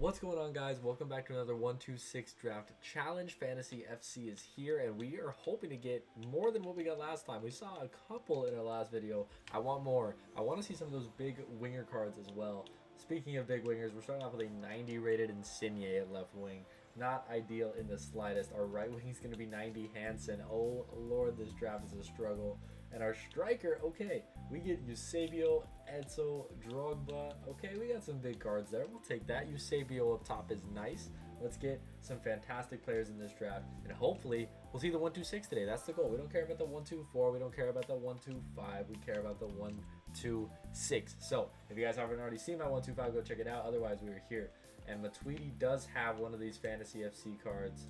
What's going on, guys? Welcome back to another 126 Draft Challenge. Fantasy FC is here, and we are hoping to get more than what we got last time. We saw a couple in our last video. I want more. I want to see some of those big winger cards as well. Speaking of big wingers, we're starting off with a 90 rated Insigne at left wing. Not ideal in the slightest. Our right wing is going to be 90 Hansen. Oh, Lord, this draft is a struggle. And our striker, okay, we get Eusebio, Edzo, Drogba. Okay, we got some big cards there. We'll take that. Eusebio up top is nice. Let's get some fantastic players in this draft. And hopefully, we'll see the 126 today. That's the goal. We don't care about the 124. We don't care about the 125. We care about the 126. So, if you guys haven't already seen my 125, go check it out. Otherwise, we are here. And Matuidi does have one of these Fantasy FC cards.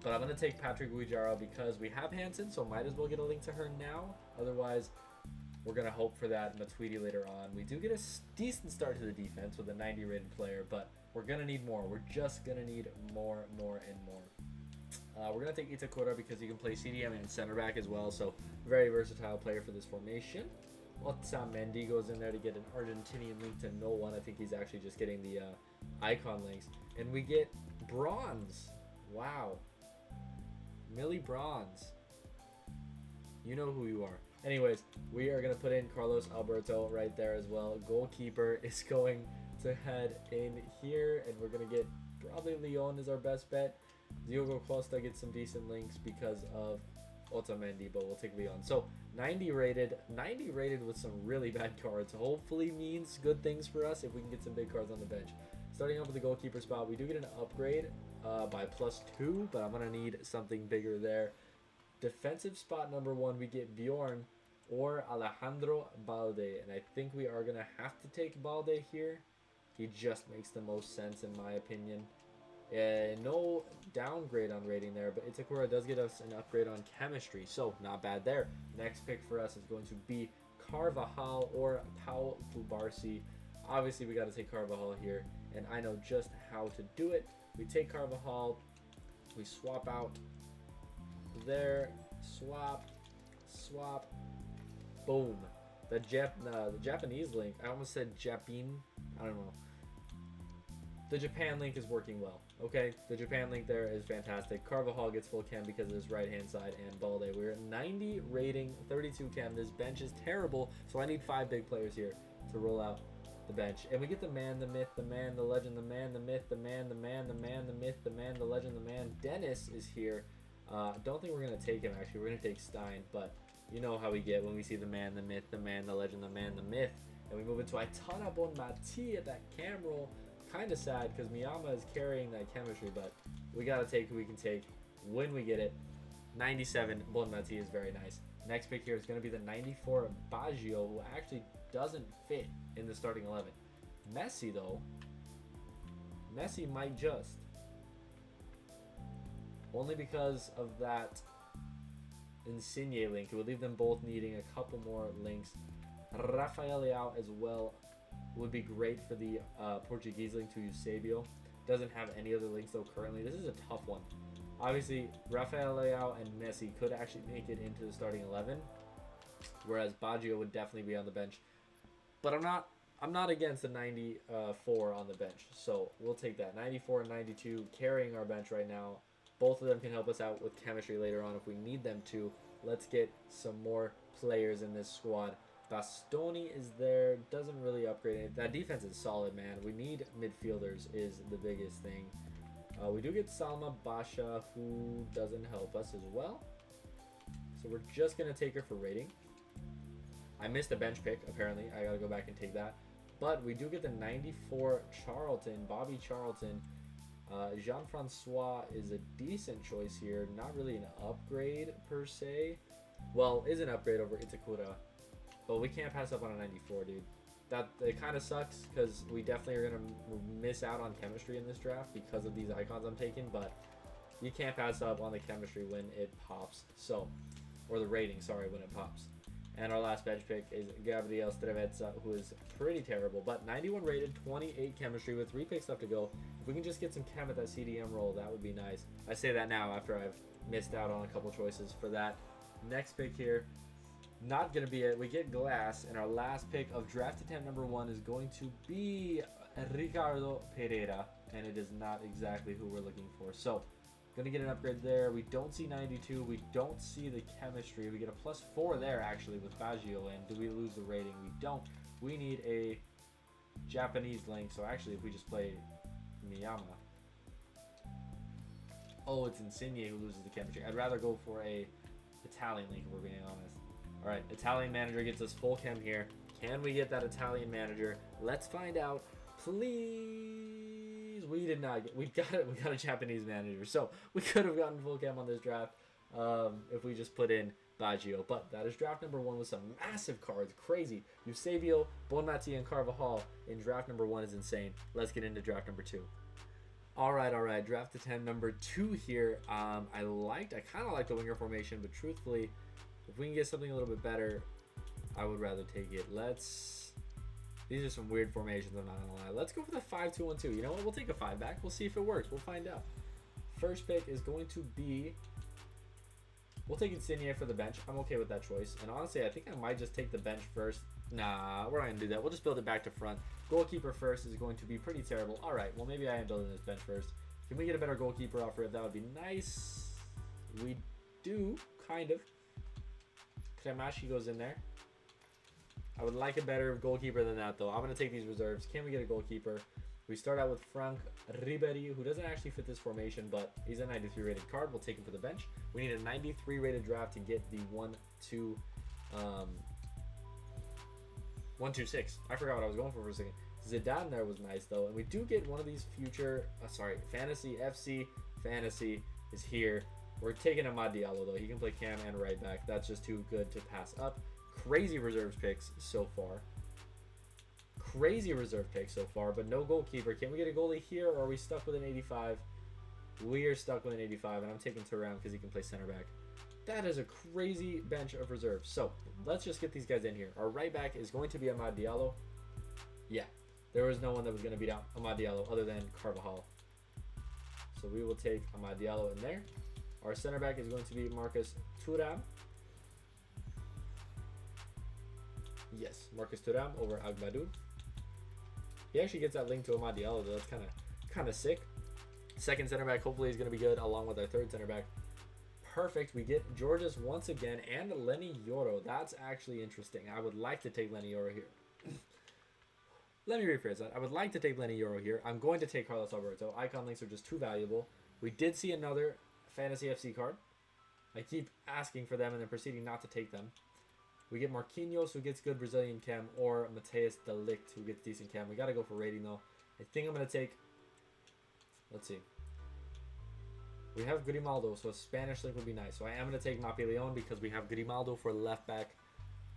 But I'm going to take Patrick Guijaro because we have Hansen, so might as well get a link to her now. Otherwise, we're going to hope for that Matuidi later on. We do get a decent start to the defense with a 90 rated player, but we're going to need more. We're just going to need more, and more. We're going to take Itakura because he can play CDM and center back as well, so very versatile player for this formation. Otamendi goes in there to get an Argentinian link to no one. I think he's actually just getting the icon links. And we get bronze. Wow. Millie Bronze. You know who you are. Anyways, we are going to put in Carlos Alberto right there as well. Goalkeeper is going to head in here, and we're going to get probably Leon is our best bet. Diogo Costa gets some decent links because of Otamendi, but we'll take Leon. So 90 rated with some really bad cards. Hopefully means good things for us if we can get some big cards on the bench. Starting off with the goalkeeper spot, we do get an upgrade by +2, but I'm going to need something bigger there. Defensive spot number 1, we get Bjorn or Alejandro Balde, and I think we are going to have to take Balde here. He just makes the most sense in my opinion. No downgrade on rating there, but Itakura does get us an upgrade on chemistry, so not bad there. Next pick for us is going to be Carvajal or Pau Kubarsi. Obviously, we got to take Carvajal here, and I know just how to do it. We take Carvajal, we swap out there, swap, boom. The Japanese link, I almost said Japin, I don't know. The Japan link is working well, okay? The Japan link there is fantastic. Carvajal gets full chem because of his right-hand side, and Balde. We're at 90 rating, 32 chem. This bench is terrible, so I need 5 big players here to roll out the bench. And we get the man, the myth, the man, the legend, the man, the myth, the man, the man, the man, the myth, the man, the legend, the man. Dennis is here. Don't think we're going to take him, actually. We're going to take Stein, but you know how we get when we see the man, the myth, the man, the legend, the man, the myth. And we move into Aitana Bonmati at that cam roll. Kind of sad because Miyama is carrying that chemistry, but we got to take who we can take when we get it. 97 Bonmati is very nice. Next pick here is going to be the 94 Baggio, who actually doesn't fit in the starting 11. Messi, though. Messi might just. Only because of that Insigne link. It would leave them both needing a couple more links. Rafael Leao as well would be great for the Portuguese link to Eusebio. Doesn't have any other links, though, currently. This is a tough one. Obviously, Rafael Leao and Messi could actually make it into the starting 11, whereas Baggio would definitely be on the bench. But I'm not against the 94 on the bench, so we'll take that. 94 and 92 carrying our bench right now. Both of them can help us out with chemistry later on if we need them to. Let's get some more players in this squad. Bastoni is there, doesn't really upgrade anything. That defense is solid, man. We need midfielders is the biggest thing. We do get Salma Basha, who doesn't help us as well. So we're just going to take her for rating. I missed a bench pick, apparently. I got to go back and take that. But we do get the 94 Charlton, Bobby Charlton. Jean-Francois is a decent choice here. Not really an upgrade, per se. Well, is an upgrade over Itakura. But we can't pass up on a 94, dude. It kind of sucks because we definitely are going to miss out on chemistry in this draft because of these icons I'm taking, but you can't pass up on the chemistry when it pops. So, or the rating, sorry, when it pops. And our last bench pick is Gabriel Strevetza, who is pretty terrible, but 91 rated, 28 chemistry with 3 picks left to go. If we can just get some chem at that CDM roll, that would be nice. I say that now after I've missed out on a couple choices for that. Next pick here, not going to be it. We get Glass, and our last pick of draft attempt number 1 is going to be Ricardo Pereira, and it is not exactly who we're looking for. So, gonna get an upgrade there. We don't see 92. We don't see the chemistry. We get a +4 there, actually, with Baggio. And do we lose the rating? We don't. We need a Japanese link. So, actually, if we just play Miyama. Oh, it's Insigne who loses the chemistry. I'd rather go for a Italian link, if we're being honest. All right, Italian manager gets us full chem here. Can we get that Italian manager? Let's find out. Please. We did not get. We got a Japanese manager, so we could have gotten full chem on this draft if we just put in Baggio. But that is draft number 1 with some massive cards. Crazy. Eusebio, Bonmati, and Carvajal in draft number 1 is insane. Let's get into draft number 2. All right. Draft to 10, number 2 here. I kind of like the winger formation, but truthfully, if we can get something a little bit better, I would rather take it. These are some weird formations, I'm not gonna lie. Let's go for the 5-2-1-2. You know what? We'll take a 5 back. We'll see if it works. We'll find out. First pick is going to be. We'll take Insigne for the bench. I'm okay with that choice. And honestly, I think I might just take the bench first. Nah, we're not gonna do that. We'll just build it back to front. Goalkeeper first is going to be pretty terrible. All right. Well, maybe I am building this bench first. Can we get a better goalkeeper offer? That would be nice. We do, kind of. Kremashi goes in there. I would like a better goalkeeper than that, though. I'm going to take these reserves. Can we get a goalkeeper? We start out with Frank Ribery, who doesn't actually fit this formation, but he's a 93 rated card. We'll take him for the bench. We need a 93 rated draft to get the 1-2-6. I forgot what I was going for a second. Zidane there was nice, though. And we do get one of these future... Fantasy FC Fantasy is here. We're taking Amad Diallo, though. He can play cam and right back. That's just too good to pass up. Crazy reserves picks so far. But no goalkeeper. Can we get a goalie here, or are we stuck with an 85? We are stuck with an 85, and I'm taking Thuram because he can play center back. That is a crazy bench of reserves. So let's just get these guys in here. Our right back is going to be Amad Diallo. Yeah, there was no one that was going to beat out Amad Diallo other than Carvajal. So we will take Amad Diallo in there. Our center back is going to be Marcus Thuram. Yes, Marcus Thuram over Agbadour. He actually gets that link to Amad Diallo, though. That's kind of sick. Second center back hopefully is going to be good, along with our third center back. Perfect. We get Georges once again and Lenny Yoro. That's actually interesting. I would like to take Lenny Yoro here. Let me rephrase that. I would like to take Lenny Yoro here. I'm going to take Carlos Alberto. Icon links are just too valuable. We did see another Fantasy FC card. I keep asking for them and then proceeding not to take them. We get Marquinhos, who gets good Brazilian chem, or Mateus de Ligt, who gets decent chem. We got to go for rating, though. I think I'm going to take... Let's see. We have Grimaldo, so a Spanish link would be nice. So I am going to take Mapileon because we have Grimaldo for left back,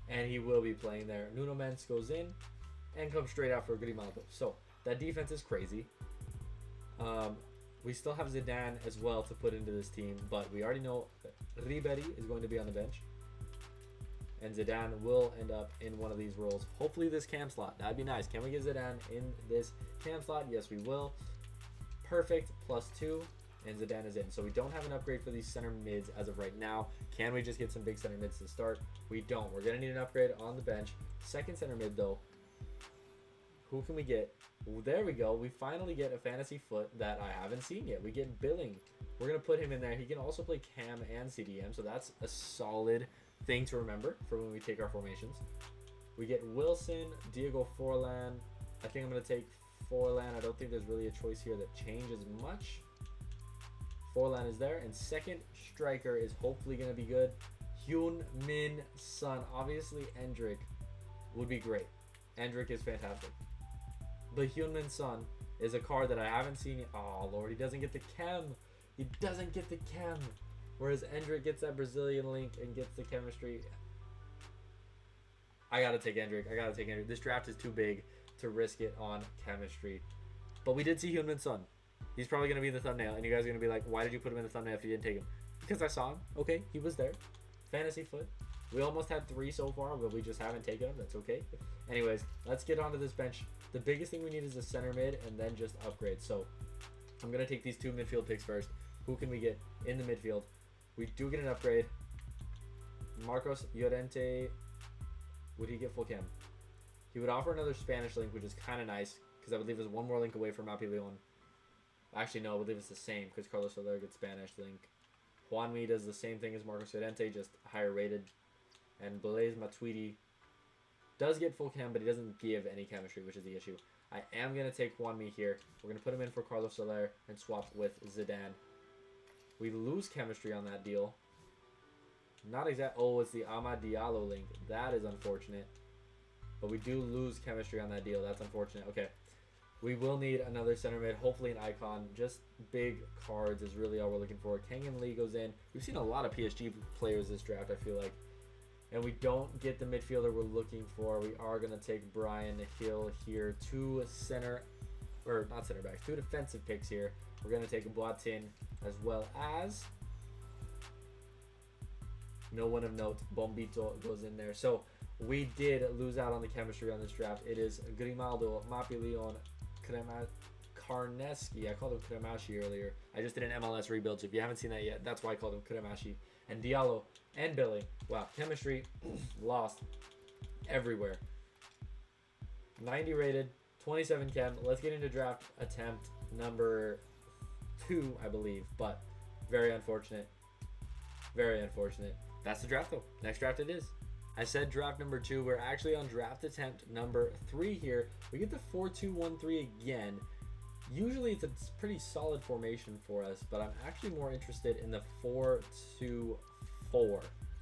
and he will be playing there. Nuno Mendes goes in and comes straight out for Grimaldo. So that defense is crazy. We still have Zidane as well to put into this team, but we already know that Ribery is going to be on the bench. And Zidane will end up in one of these roles. Hopefully this cam slot. That'd be nice. Can we get Zidane in this cam slot? Yes, we will. Perfect. +2. And Zidane is in. So we don't have an upgrade for these center mids as of right now. Can we just get some big center mids to start? We don't. We're going to need an upgrade on the bench. Second center mid, though. Who can we get? Well, there we go. We finally get a fantasy foot that I haven't seen yet. We get Billing. We're going to put him in there. He can also play cam and CDM. So that's a solid thing to remember for when we take our formations. We get Wilson, Diego Forlan. I think I'm going to take Forlan. I don't think there's really a choice here that changes much. Forlan is there. And second striker is hopefully going to be good. Hyun Min Son. Obviously, Endrick would be great. Endrick is fantastic. But Hyun Min Son is a card that I haven't seen yet. Oh, Lord. He doesn't get the chem. He doesn't get the chem. Whereas Endrick gets that Brazilian link and gets the chemistry. I gotta take Endrick. This draft is too big to risk it on chemistry. But we did see Hyun-Min Son. He's probably gonna be in the thumbnail, and you guys are gonna be like, why did you put him in the thumbnail if you didn't take him? Because I saw him. Okay, he was there. Fantasy foot. We almost had 3 so far, but we just haven't taken them. That's okay. Anyways, let's get onto this bench. The biggest thing we need is a center mid and then just upgrade. So I'm gonna take these 2 midfield picks first. Who can we get in the midfield? We do get an upgrade. Marcos Llorente, would he get full chem? He would offer another Spanish link, which is kind of nice because that would leave us one more link away from Mapi Leon. Actually, no, it would leave us the same because Carlos Soler gets Spanish link. Juanmi does the same thing as Marcos Llorente, just higher rated. And Blaise Matuidi does get full chem, but he doesn't give any chemistry, which is the issue. I am going to take Juanmi here. We're going to put him in for Carlos Soler and swap with Zidane. We lose chemistry on that deal. Not exact. Oh, it's the Amad Diallo link. That is unfortunate. But we do lose chemistry on that deal. That's unfortunate. Okay. We will need another center mid. Hopefully an icon. Just big cards is really all we're looking for. Kangin Lee goes in. We've seen a lot of PSG players this draft, I feel like. And we don't get the midfielder we're looking for. We are going to take Brian Hill here. Two defensive picks here. We're going to take Boatin as well as... no one of note. Bombito goes in there. So we did lose out on the chemistry on this draft. It is Grimaldo, Mapi Leon, Karneski. I called him Kremashi earlier. I just did an MLS rebuild, so if you haven't seen that yet, that's why I called him Kremashi. And Diallo and Billy. Wow, chemistry lost everywhere. 90 rated, 27 chem. Let's get into draft attempt number 2, I believe, but very unfortunate. Very unfortunate. That's the draft, though. Next draft it is. I said draft number 2. We're actually on draft attempt number 3 here. We get the 4-2-1-3 again. Usually it's a pretty solid formation for us, but I'm actually more interested in the 4-2-4,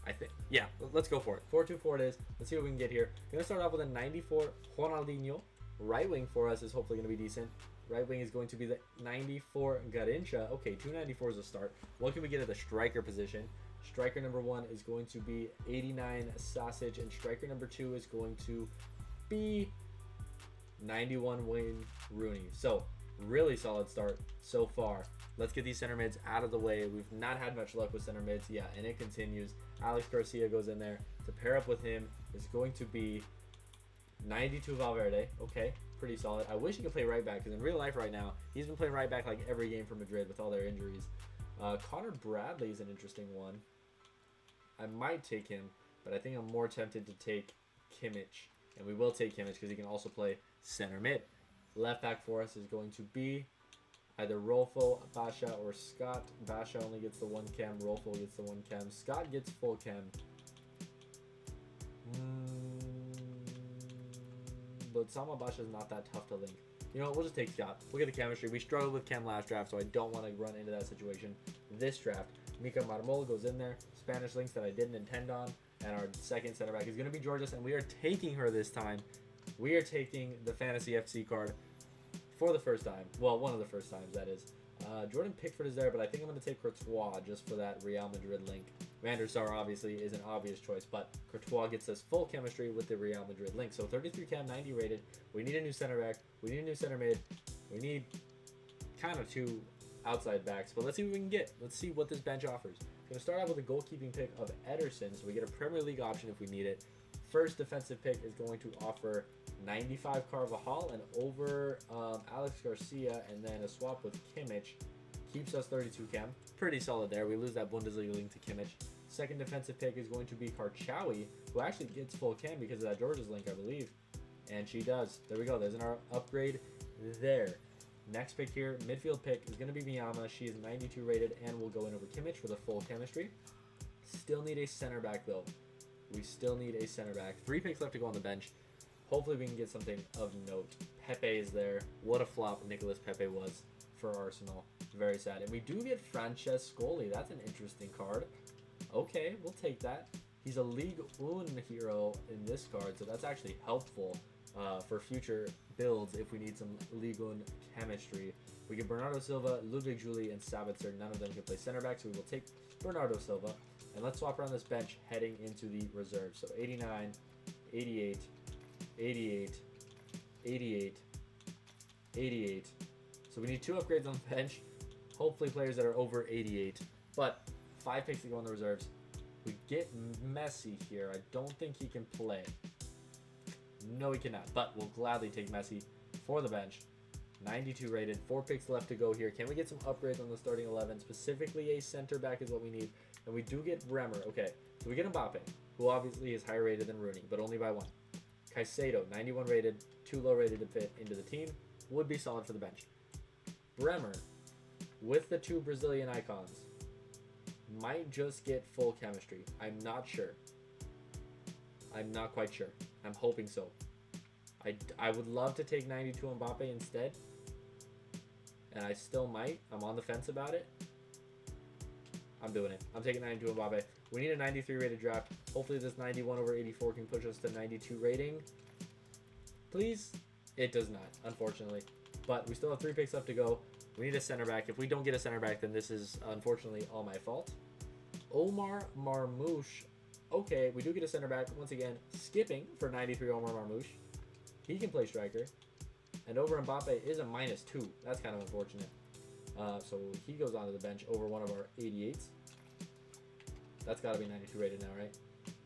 I think. Yeah, let's go for it. 4-2-4 it is. Let's see what we can get here. Going to start off with a 94 Ronaldinho. Right wing for us is hopefully going to be decent. Right wing is going to be the 94 Garincha. Okay, 294 is a start. What can we get at the striker position? Striker number 1 is going to be 89 Sausage, and striker number 2 is going to be 91 Wayne Rooney. So, really solid start so far. Let's get these center mids out of the way. We've not had much luck with center mids. Yeah, and it continues. Alex Garcia goes in there. To pair up with him is going to be 92 Valverde. Okay, pretty solid. I wish he could play right back, because in real life right now, he's been playing right back like every game for Madrid with all their injuries. Connor Bradley is an interesting one. I might take him, but I think I'm more tempted to take Kimmich. And we will take Kimmich because he can also play center mid. Left back for us is going to be either Rolfo, Basha, or Scott. Basha only gets the 1 chem. Rolfo gets the 1 chem. Scott gets full chem. But Sama Basha is not that tough to link. You know what? We'll just take Scott. We'll get the chemistry. We struggled with chem last draft, so I don't want to run into that situation this draft. Mika Marmol goes in there. Spanish links that I didn't intend on. And our second center back is going to be Georges, and we are taking her this time. We are taking the Fantasy FC card for the first time. Well, one of the first times, that is. Jordan Pickford is there, but I think I'm going to take Courtois just for that Real Madrid link. Van der Sar obviously is an obvious choice, but Courtois gets us full chemistry with the Real Madrid link. So 33 chem, 90 rated. We need a new center back. We need a new center mid. We need kind of 2 outside backs, but let's see what we can get. Let's see what this bench offers. Going to start out with a goalkeeping pick of Ederson, so we get a Premier League option if we need it. First defensive pick is going to offer 95 Carvajal and over Alex Garcia, and then a swap with Kimmich keeps us 32 chem. Pretty solid there. We lose that Bundesliga link to Kimmich. Second defensive pick is going to be Karchawi, who actually gets full chem because of that George's link, I believe. And she does. There we go. There's our upgrade there. Next pick here, midfield pick, is going to be Miyama. She is 92 rated and will go in over Kimmich for the full chemistry. Still need a center back, though. We still need a center back. 3 picks left to go on the bench. Hopefully we can get something of note. Pepe is there. What a flop Nicolas Pepe was for Arsenal. Very sad. And we do get Francescoli. That's an interesting card. Okay, we'll take that. He's a League 1 hero in this card, so that's actually helpful for future builds if we need some League 1 chemistry. We get Bernardo Silva, Ludwig Juli, and Sabitzer. None of them can play center back, so we will take Bernardo Silva. And let's swap around this bench heading into the reserves. So 89, 88, 88, 88, 88. So we need 2 upgrades on the bench. Hopefully players that are over 88. But 5 picks to go on the reserves. We get Messi here. I don't think he can play. No, he cannot. But we'll gladly take Messi for the bench. 92 rated. 4 picks left to go here. Can we get some upgrades on the starting 11? Specifically, a center back is what we need. And we do get Bremer. Okay, so we get Mbappe, who obviously is higher rated than Rooney, but only by 1. Caicedo, 91 rated, too low rated to fit into the team. would be solid for the bench. Bremer, with the 2 Brazilian icons, might just get full chemistry. I'm not sure. I'm not quite sure. I'm hoping so. I would love to take 92 Mbappe instead, and I still might. I'm on the fence about it. I'm doing it. I'm taking 92 Mbappe. We need a 93 rated draft. Hopefully this 91 over 84 can push us to 92 rating. Please? It does not, unfortunately. But we still have 3 picks left to go. We need a center back. If we don't get a center back, then this is unfortunately all my fault. Omar Marmoush. Okay, we do get a center back. Once again, skipping for 93 Omar Marmoush. He can play striker. And over Mbappe is a -2. That's kind of unfortunate. So he goes onto the bench over one of our 88s. That's got to be 92 rated now, right?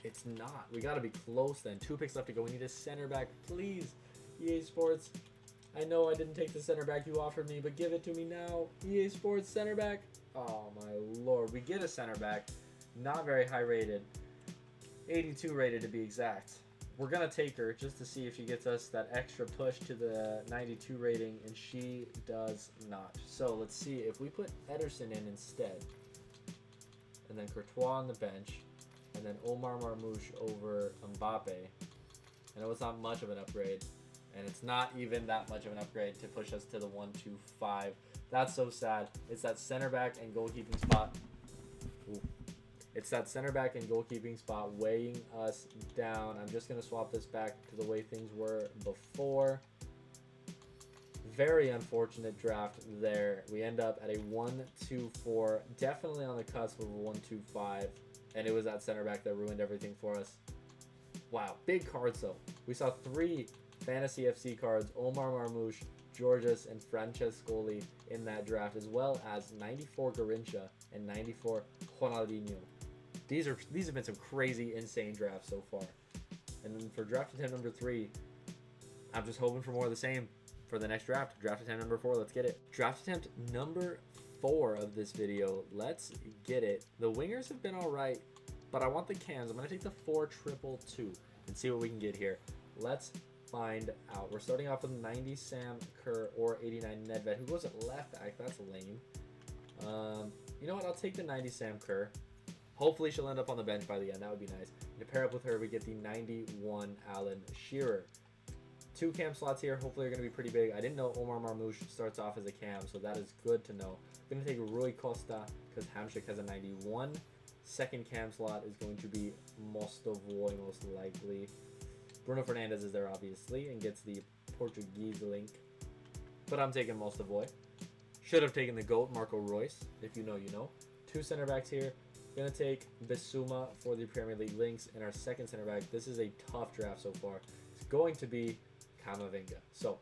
It's not. We got to be close then. 2 picks left to go. We need a center back. Please, EA Sports. I know I didn't take the center back you offered me, but give it to me now. EA Sports center back. Oh, my Lord. We get a center back. Not very high rated. 82 rated to be exact. We're going to take her just to see if she gets us that extra push to the 92 rating, and she does not. So let's see if we put Ederson in instead, and then Courtois on the bench, and then Omar Marmoush over Mbappe. I know it's not much of an upgrade, and it's not even that much of an upgrade to push us to the 125. That's so sad. It's that center back and goalkeeping spot. Ooh. It's that center back and goalkeeping spot weighing us down. I'm just going to swap this back to the way things were before. Very unfortunate draft there. We end up at a 1-2-4, definitely on the cusp of a 1-2-5, and it was that center back that ruined everything for us. Wow, big cards though. We saw 3 Fantasy FC cards, Omar Marmoush, Georges, and Francescoli in that draft, as well as 94 Garrincha and 94 Ronaldinho. These have been some crazy, insane drafts so far. And then for draft attempt number 3, I'm just hoping for more of the same for the next draft. Draft attempt number 4, let's get it. Draft attempt number 4 of this video, let's get it. The wingers have been all right, but I want the cams. I'm going to take the 4-2-2 and see what we can get here. Let's find out. We're starting off with 90 Sam Kerr or 89 Nedved, who goes at left back. That's lame. You know what? I'll take the 90 Sam Kerr. Hopefully she'll end up on the bench by the end. That would be nice. To pair up with her, we get the 91 Alan Shearer. 2 cam slots here. Hopefully they're going to be pretty big. I didn't know Omar Marmoush starts off as a cam, so that is good to know. I'm going to take Rui Costa because Hamsik has a 91. Second cam slot is going to be Mostovoy, most likely. Bruno Fernandes is there, obviously, and gets the Portuguese link. But I'm taking Mostovoy. Should have taken the GOAT, Marco Reus. If you know, you know. 2 center backs here. Going to take Bissouma for the Premier League links. And our second center back, this is a tough draft so far. It's going to be Camavinga. So,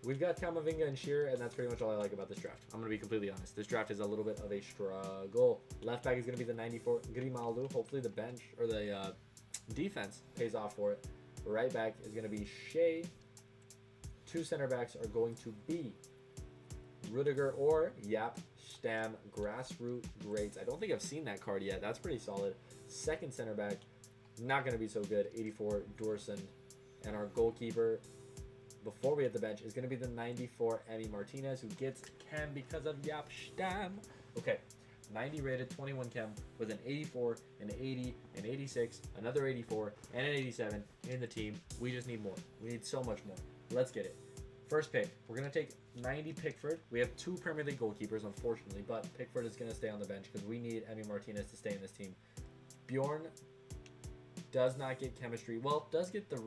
we've got Camavinga and Shearer, and that's pretty much all I like about this draft. I'm going to be completely honest. This draft is a little bit of a struggle. Left back is going to be the 94 Grimaldo. Hopefully the bench, or the defense pays off for it. Right back is going to be Shea. 2 center backs are going to be Rudiger or Yap Stam Grassroot Greats. I don't think I've seen that card yet. That's pretty solid. Second center back, not going to be so good. 84 Dorson. And our goalkeeper, before we hit the bench, is going to be the 94 Emi Martinez, who gets chem because of Yap Stam. Okay, 90 rated, 21 chem with an 84, an 80, an 86, another 84, and an 87 in the team. We just need more. We need so much more. Let's get it. First pick, we're going to take 90 Pickford. We have 2 Premier League goalkeepers, unfortunately, but Pickford is going to stay on the bench because we need Emi Martinez to stay in this team. Bjorn does not get chemistry. Well, does get the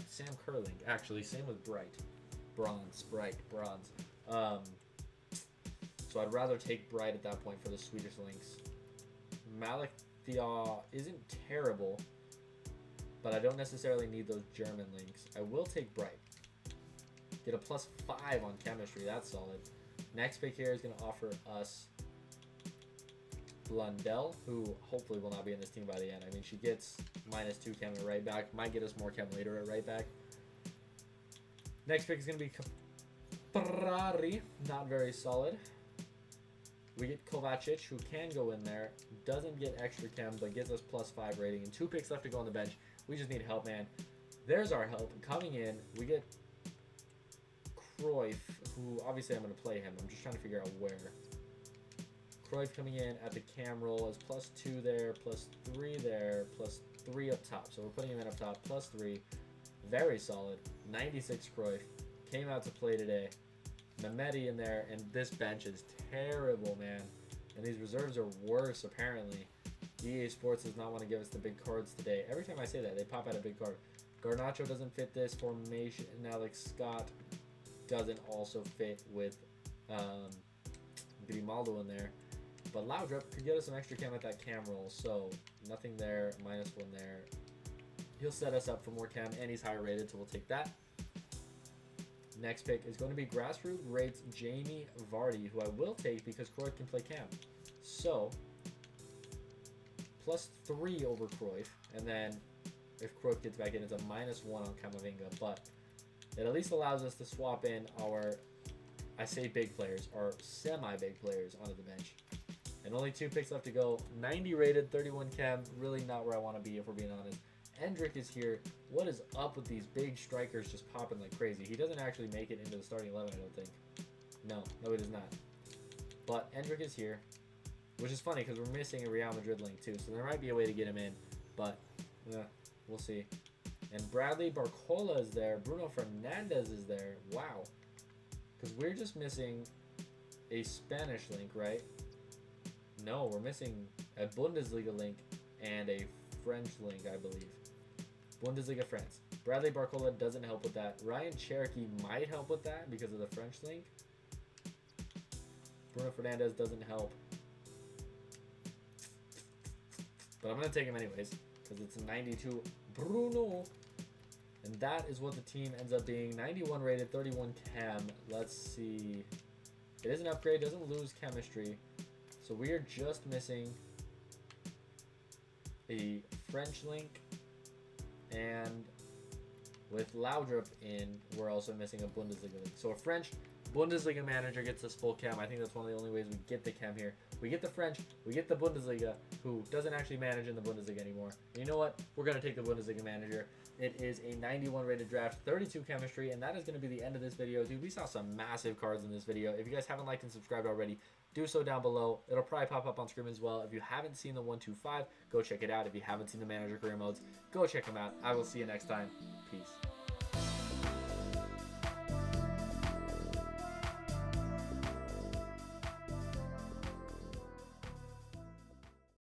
Sam Kerr link, actually. Same with Bright. Bronze. So I'd rather take Bright at that point for the Swedish links. Malik Thia isn't terrible, but I don't necessarily need those German links. I will take Bright. Get a +5 on chemistry. That's solid. Next pick here is going to offer us Blundell, who hopefully will not be in this team by the end. I mean, she gets -2 chem at right back. Might get us more chem later at right back. Next pick is going to be Caprari. Not very solid. We get Kovacic, who can go in there. Doesn't get extra chem, but gives us +5 rating. And 2 picks left to go on the bench. We just need help, man. There's our help coming in. We get Cruyff, who obviously I'm going to play him. I'm just trying to figure out where. Cruyff coming in at the cam roll as +2 there, +3 there, +3 up top. So we're putting him in up top, +3. Very solid. 96 Cruyff. Came out to play today. Mehmeti in there, and this bench is terrible, man. And these reserves are worse, apparently. EA Sports does not want to give us the big cards today. Every time I say that, they pop out a big card. Garnacho doesn't fit this formation, and Alex Scott doesn't also fit with Grimaldo in there. But Laudrup could get us some extra cam at that cam roll, so nothing there, -1 there. He'll set us up for more cam, and he's higher rated, so we'll take that. Next pick is going to be Grassroots Rates Jamie Vardy, who I will take because Cruyff can play cam. So, +3 over Cruyff, and then if Cruyff gets back in, it's a -1 on Camavinga, but it at least allows us to swap in our, I say big players, our semi-big players onto the bench. And only 2 picks left to go. 90 rated, 31 chem, really not where I want to be if we're being honest. Endrick is here. What is up with these big strikers just popping like crazy? He doesn't actually make it into the starting 11, I don't think. No, he does not. But Endrick is here, which is funny because we're missing a Real Madrid link too, so there might be a way to get him in, but we'll see. And Bradley Barcola is there. Bruno Fernandes is there. Wow. Because we're just missing a Spanish link, right? No, we're missing a Bundesliga link and a French link, I believe. Bundesliga France. Bradley Barcola doesn't help with that. Ryan Cherokee might help with that because of the French link. Bruno Fernandes doesn't help. But I'm going to take him anyways because it's a 92 Bruno. And that is what the team ends up being. 91 rated, 31 chem. Let's see. It is an upgrade, doesn't lose chemistry. So we are just missing a French link, and with Laudrup in, we're also missing a Bundesliga link. So a French Bundesliga manager gets us full chem. I think that's one of the only ways we get the chem here. We get the French, we get the Bundesliga, who doesn't actually manage in the Bundesliga anymore. And you know what? We're going to take the Bundesliga manager. It is a 91 rated draft, 32 chemistry, and that is going to be the end of this video. Dude, we saw some massive cards in this video. If you guys haven't liked and subscribed already, do so down below. It'll probably pop up on screen as well. If you haven't seen the 125, go check it out. If you haven't seen the manager career modes, go check them out. I will see you next time. Peace.